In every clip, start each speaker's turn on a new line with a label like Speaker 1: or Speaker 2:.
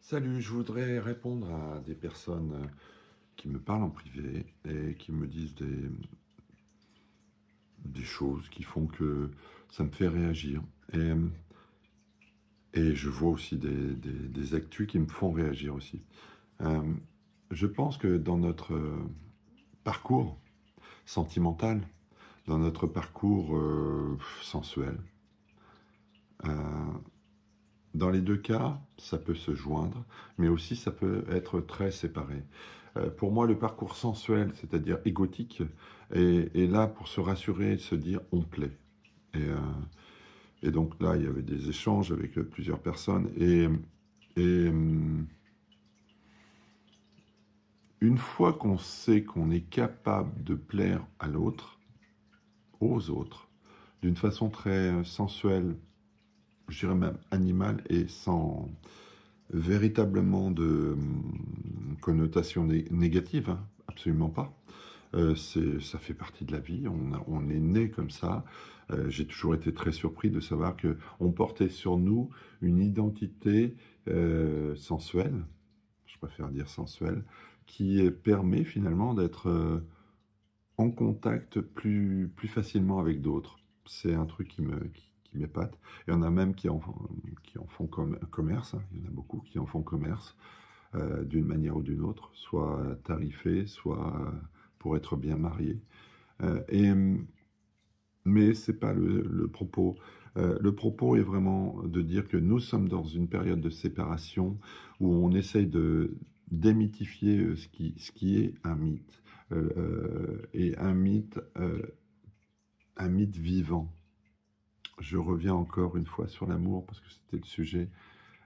Speaker 1: Salut, je voudrais répondre à des personnes qui me parlent en privé et qui me disent des choses qui font que ça me fait réagir. Et, et je vois aussi des actus qui me font réagir aussi. Euh, je pense que dans notre parcours sentimental, dans notre parcours sensuel, euh, dans les deux cas, ça peut se joindre, mais aussi ça peut être très séparé. Pour moi, le parcours sensuel, c'est-à-dire égotique, est là pour se rassurer et se dire on plaît. Et, euh, et donc là, il y avait des échanges avec plusieurs personnes. Et une fois qu'on sait qu'on est capable de plaire à l'autre, aux autres, d'une façon très sensuelle, je dirais même animale et sans véritablement de connotation négative, hein, absolument pas. Ça fait partie de la vie, on est né comme ça. J'ai toujours été très surpris de savoir que on portait sur nous une identité sensuelle, je préfère dire sensuelle, qui permet finalement d'être en contact plus facilement avec d'autres. C'est un truc qui m'épate. Il y en a même qui en font comme commerce, hein. Il y en a beaucoup qui en font commerce d'une manière ou d'une autre, soit tarifé, soit pour être bien marié. Euh, et, mais ce n'est pas le propos. Le propos est vraiment de dire que nous sommes dans une période de séparation où on essaye de démythifier ce qui est un mythe. Et un mythe vivant. Je reviens encore une fois sur l'amour parce que c'était le sujet.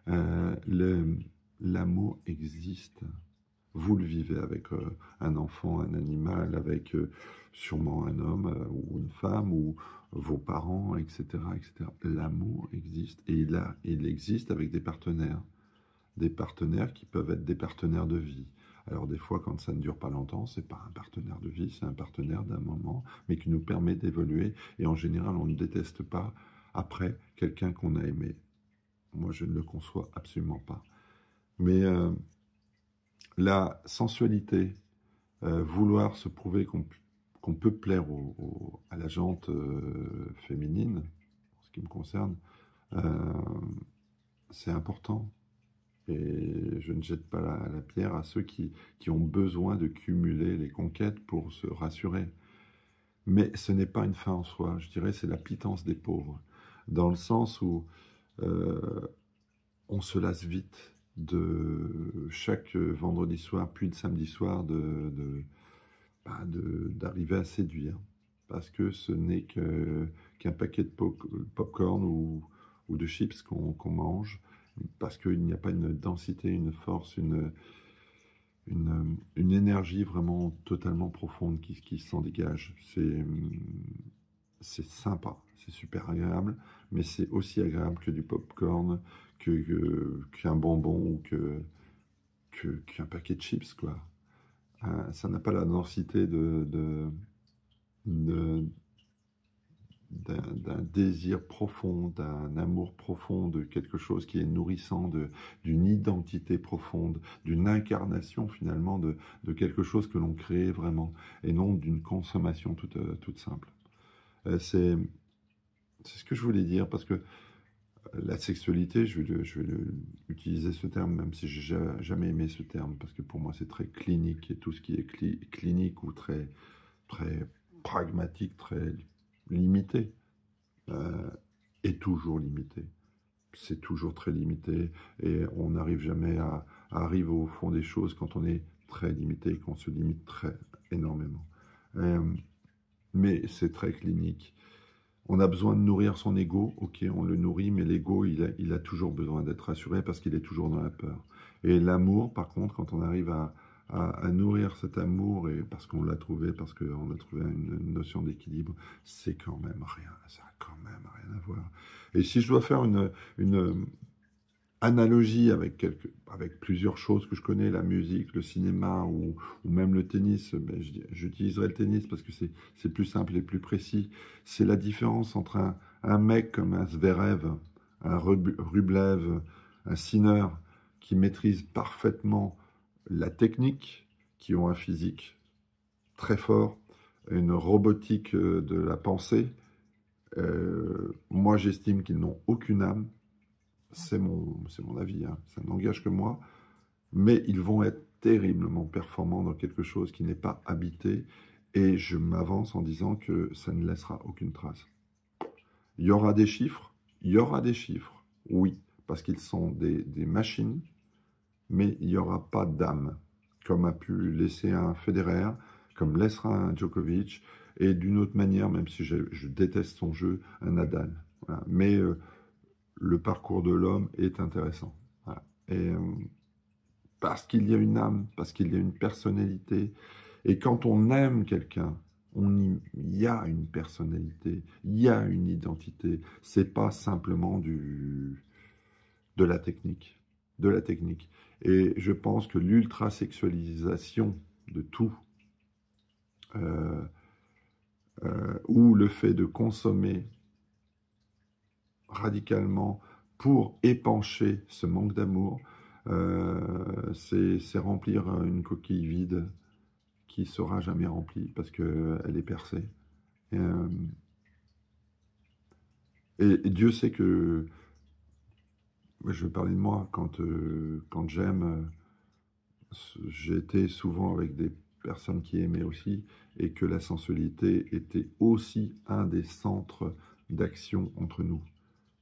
Speaker 1: Euh, le- L'amour existe. Vous le vivez avec un enfant, un animal, avec sûrement un homme ou une femme ou vos parents, etc., etc. L'amour existe et il existe avec des partenaires qui peuvent être des partenaires de vie. Alors des fois, quand ça ne dure pas longtemps, c'est pas un partenaire de vie, c'est un partenaire d'un moment, mais qui nous permet d'évoluer. Et en général, on ne déteste pas après quelqu'un qu'on a aimé. Moi, je ne le conçois absolument pas. Mais la sensualité, vouloir se prouver qu'on peut plaire à la jante féminine, en ce qui me concerne, euh, c'est important. Et je ne jette pas la pierre à ceux qui ont besoin de cumuler les conquêtes pour se rassurer. Mais ce n'est pas une fin en soi, je dirais c'est la pitance des pauvres, dans le sens où euh, on se lasse vite de chaque vendredi soir, puis le samedi soir, d'arriver à séduire, parce que ce n'est qu'un paquet de popcorn ou de chips qu'on mange, parce qu'il n'y a pas une densité, une force, une énergie vraiment totalement profonde qui s'en dégage. C'est sympa, c'est super agréable, mais c'est aussi agréable que du popcorn, qu'un bonbon ou qu'un paquet de chips, quoi. Ça n'a pas la densité de- d'un désir profond, d'un amour profond, de quelque chose qui est nourrissant, d'une identité profonde, d'une incarnation finalement de quelque chose que l'on crée vraiment, et non d'une consommation toute simple. C'est ce que je voulais dire, parce que la sexualité, je vais utiliser ce terme, même si j'ai jamais aimé ce terme, parce que pour moi c'est très clinique, et tout ce qui est clinique ou très pragmatique, très limité, euh, est toujours limité. C'est toujours très limité et on n'arrive jamais à arriver au fond des choses quand on est très limité et qu'on se limite très énormément. Euh, mais c'est très clinique. On a besoin de nourrir son ego, ok, on le nourrit, mais l'ego, il a toujours besoin d'être rassuré parce qu'il est toujours dans la peur. Et l'amour, par contre, quand on arrive à nourrir cet amour, et parce qu'on l'a trouvé, parce qu'on a trouvé une notion d'équilibre, c'est quand même rien, ça a quand même rien à voir. Et si je dois faire une analogie avec plusieurs choses que je connais, la musique, le cinéma ou même le tennis, ben, j'utiliserai le tennis parce que c'est plus simple et plus précis. C'est la différence entre un mec comme un Zverev, un Rublev, un Sinner, qui maîtrisent parfaitement la technique, qui ont un physique très fort, une robotique de la pensée. Moi, j'estime qu'ils n'ont aucune âme. C'est mon avis, hein. Ça n'engage que moi. Mais ils vont être terriblement performants dans quelque chose qui n'est pas habité. Et je m'avance en disant que ça ne laissera aucune trace. Il y aura des chiffres, oui, parce qu'ils sont des machines, mais il n'y aura pas d'âme, comme a pu laisser un Federer, comme laissera un Djokovic, et d'une autre manière, même si je déteste son jeu, un Nadal. Voilà. Mais le parcours de l'homme est intéressant. Voilà. Et parce qu'il y a une âme, parce qu'il y a une personnalité, et quand on aime quelqu'un, il y a une personnalité, il y a une identité. C'est pas simplement de la technique, de la technique. Et je pense que l'ultrasexualisation de tout, ou le fait de consommer radicalement pour épancher ce manque d'amour, c'est remplir une coquille vide qui sera jamais remplie parce qu'elle est percée. Et Dieu sait que, je vais parler de moi, quand j'aime, j'ai été souvent avec des personnes qui aimaient aussi, et que la sensualité était aussi un des centres d'action entre nous,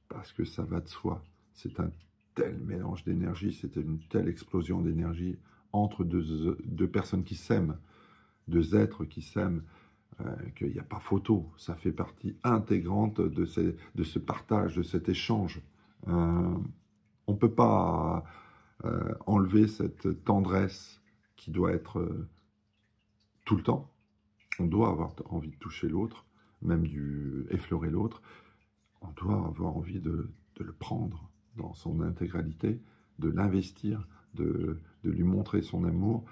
Speaker 1: parce que ça va de soi. C'est un tel mélange d'énergie, c'était une telle explosion d'énergie entre deux personnes qui s'aiment, deux êtres qui s'aiment, qu'il n'y a pas photo. Ça fait partie intégrante de ce partage, de cet échange. On ne peut pas enlever cette tendresse qui doit être tout le temps. On doit avoir envie de toucher l'autre, même effleurer l'autre. On doit avoir envie de le prendre dans son intégralité, de l'investir, de lui montrer son amour,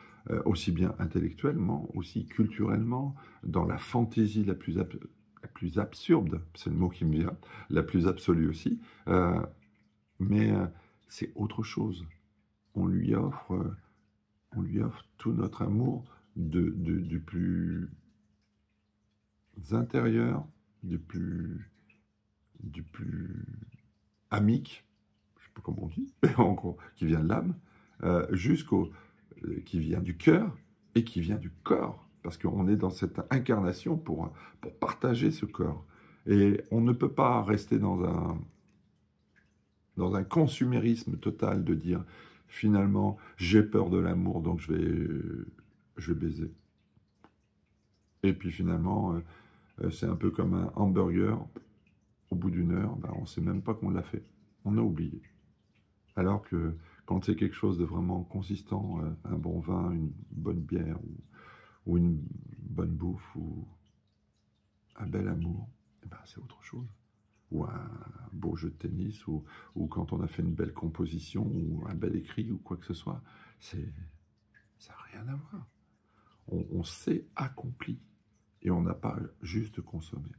Speaker 1: aussi bien intellectuellement, aussi culturellement, dans la fantaisie la plus absurde, c'est le mot qui me vient, la plus absolue aussi, mais c'est autre chose. On lui offre tout notre amour du plus intérieur, du plus amique, je ne sais pas comment on dit, en gros, qui vient de l'âme, qui vient du cœur et qui vient du corps, parce qu'on est dans cette incarnation pour partager ce corps. Et on ne peut pas rester dans un consumérisme total de dire, finalement, j'ai peur de l'amour, donc je vais baiser. Et puis finalement, c'est un peu comme un hamburger. Au bout d'une heure, on ne sait même pas qu'on l'a fait. On a oublié. Alors que quand c'est quelque chose de vraiment consistant, un bon vin, une bonne bière, ou une bonne bouffe, ou un bel amour, c'est autre chose. Ou un beau jeu de tennis, ou quand on a fait une belle composition, ou un bel écrit, ou quoi que ce soit, ça n'a rien à voir. On s'est accompli, et on n'a pas juste consommé.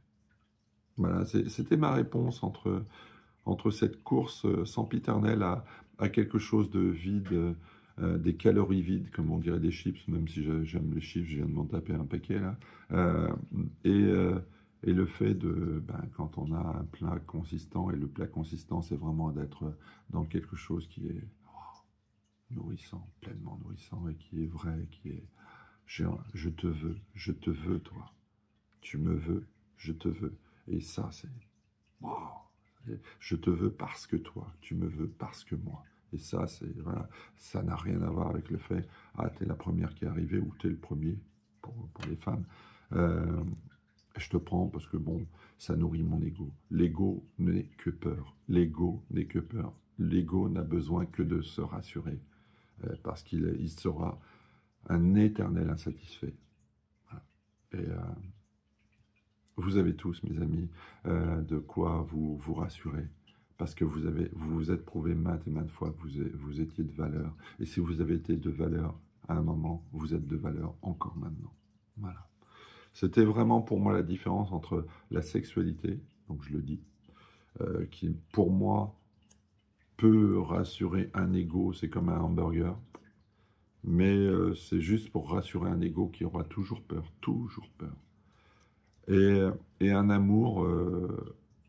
Speaker 1: Voilà, c'était ma réponse entre cette course sempiternelle à quelque chose de vide, des calories vides, comme on dirait des chips, même si j'aime les chips, je viens de m'en taper un paquet là, et le fait quand on a un plat consistant, et le plat consistant, c'est vraiment d'être dans quelque chose qui est nourrissant, pleinement nourrissant, et qui est vrai, qui est je te veux toi, tu me veux, je te veux. Et ça, c'est wow. Je te veux parce que toi, tu me veux parce que moi. Et ça, voilà, ça n'a rien à voir avec le fait, t'es la première qui est arrivée, ou t'es le premier pour les femmes. Je te prends parce que bon, ça nourrit mon ego. L'ego n'est que peur. L'ego n'est que peur. L'ego n'a besoin que de se rassurer, parce qu'il sera un éternel insatisfait. Voilà. Et vous avez tous, mes amis, de quoi vous rassurer, parce que vous vous êtes prouvé maintes et maintes fois que vous étiez de valeur. Et si vous avez été de valeur à un moment, vous êtes de valeur encore maintenant. Voilà. C'était vraiment pour moi la différence entre la sexualité, donc je le dis, qui pour moi peut rassurer un ego, c'est comme un hamburger, mais c'est juste pour rassurer un ego qui aura toujours peur, toujours peur. Et un amour,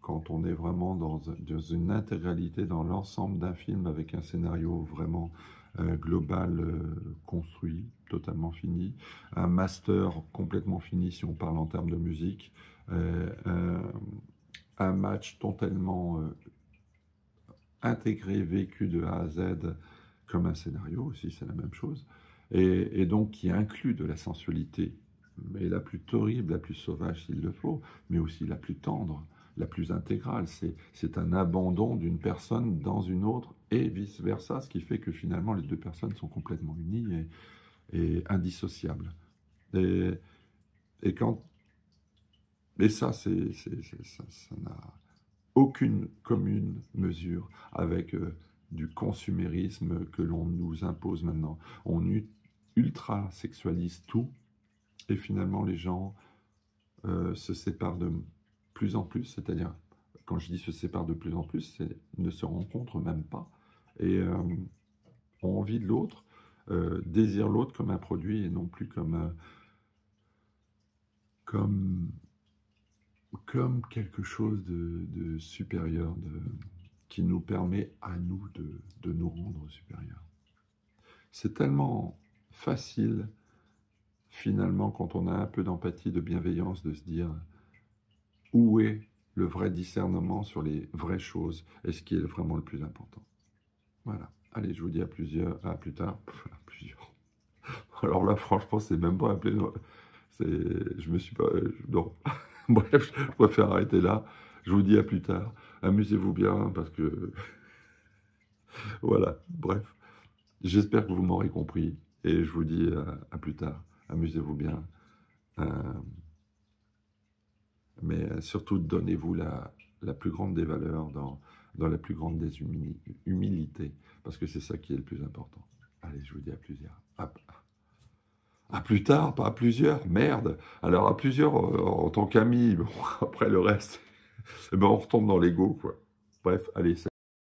Speaker 1: quand on est vraiment dans une intégralité, dans l'ensemble d'un film avec un scénario vraiment global, construit, totalement fini, un master complètement fini si on parle en termes de musique, un match totalement intégré, vécu de A à Z, comme un scénario aussi, c'est la même chose, et donc qui inclut de la sensualité, mais la plus torrible, la plus sauvage s'il le faut, mais aussi la plus tendre, la plus intégrale. C'est un abandon d'une personne dans une autre et vice-versa, ce qui fait que finalement les deux personnes sont complètement unies et indissociables. Et, et, quand, et ça, ça n'a aucune commune mesure avec du consumérisme que l'on nous impose maintenant. On ultra-sexualise tout, et finalement les gens se séparent de plus en plus, c'est-à-dire, quand je dis se séparent de plus en plus, c'est ne se rencontrent même pas, et ont envie de l'autre, désirent l'autre comme un produit et non plus comme quelque chose de supérieur, qui nous permet à nous de nous rendre supérieurs. C'est tellement facile, finalement, quand on a un peu d'empathie, de bienveillance, de se dire où est le vrai discernement sur les vraies choses et ce qui est vraiment le plus important. Voilà. Allez, je vous dis à plus tard. À plusieurs. Alors là, franchement, c'est même pas appelé. Je me suis pas. Non. Bref, je préfère arrêter là. Je vous dis à plus tard. Amusez-vous bien parce que. Voilà. Bref. J'espère que vous m'aurez compris. Et je vous dis à plus tard. Amusez-vous bien. Mais surtout, donnez-vous la plus grande des valeurs dans la plus grande des humilités. Parce que c'est ça qui est le plus important. Allez, je vous dis à plusieurs. À plus tard, pas à plusieurs, merde. Alors à plusieurs en tant qu'amis, bon, après le reste, eh ben, on retombe dans l'ego, quoi. Bref, allez,